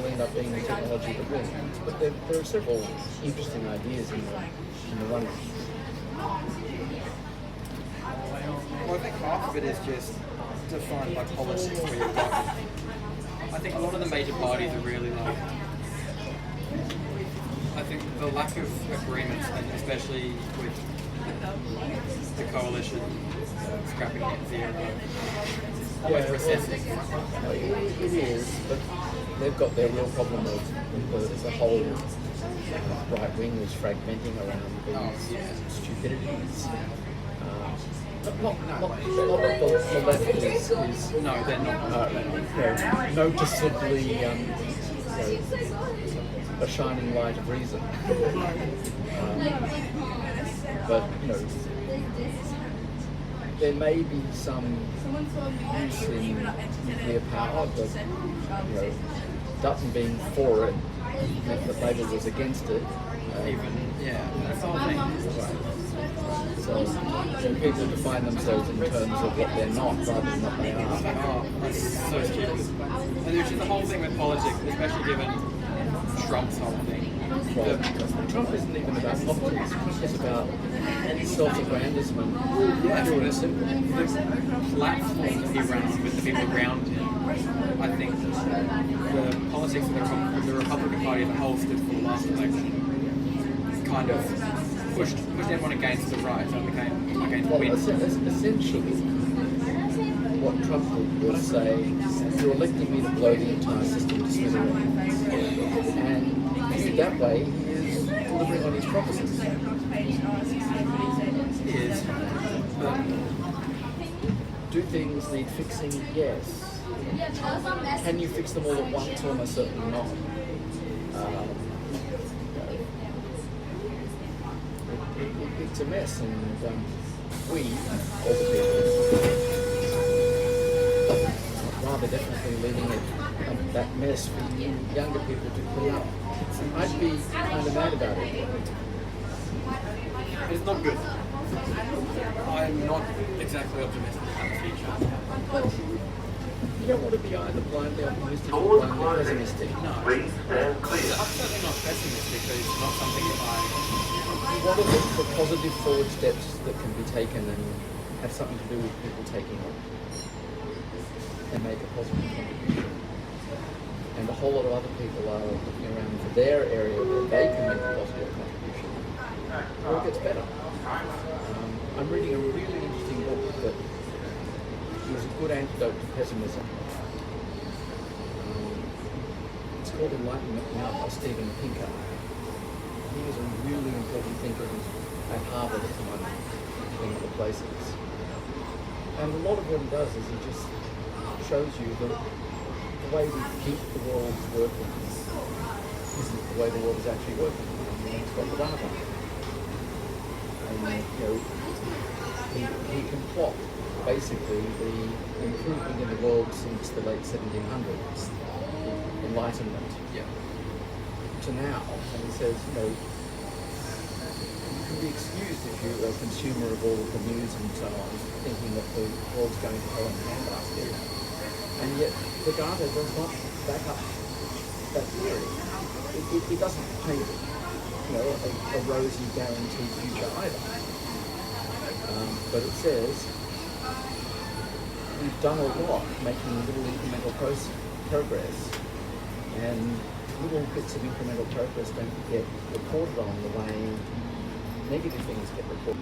will end up being the technology that wins. But there are several interesting ideas in the running. Well, I think half of it is just defined by politics where you've got. I think a lot of the major parties are really like. I think the lack of agreements, and especially with the coalition scrapping net zero, almost recessive. It is, but they've got their real problem with the whole right wing is fragmenting around these stupidities. Not that the left is no, they're not. Noticeably a shining light of reason. But there may be some use in nuclear power, but Dutton being for it, the Labour was against it. That's the whole thing. So people define themselves in terms of what they're not rather than what they are. Oh, that's so stupid. And there's just the whole thing with politics, especially given Trump's whole thing. Trump isn't even about politics, it's about self-aggrandizement. Pure and simple. The platform that he ran on with the people around him, I think the politics of the Republican Party as a whole stood for the last election kind of pushed everyone against the right, so it became against the win. Essentially, what Trump did was say, you're electing me to blow the entire system to smithereens. And viewed that way, he is delivering on his promises. He is. Do things need fixing? Yes. Can you fix them all at once? Almost certainly not. It's a mess, and we, all the people, rather definitely leaving it that mess for younger people to clean up. I'd be kind of mad about it. It's not good. I'm not exactly optimistic about the future. You don't want to be either blindly optimistic or blindly pessimistic. No. I'm certainly not pessimistic, but it's not something that what are the positive forward steps that can be taken and have something to do with people taking on and make a positive contribution? And a whole lot of other people are looking around for their area where they can make a positive contribution. Or it gets better. I'm reading a really interesting book that is a good antidote to pessimism. It's called Enlightenment Now by Steven Pinker. He is a really important thinker at Harvard at the moment, in other places. And a lot of what he does is he just shows you the way we think the world's working isn't the way the world is actually working. It's got the data. And he can plot basically the improvement in the world since the late 1700s, Enlightenment. To now, and he says, you can be excused if you're a consumer of all the news and so on, thinking that the world's going to hell in a handbasket. And yet, the data does not back up that theory. It doesn't paint, a rosy guaranteed future either. But it says we've done a lot, making little incremental progress, and little bits of incremental progress don't get reported on the way negative things get reported.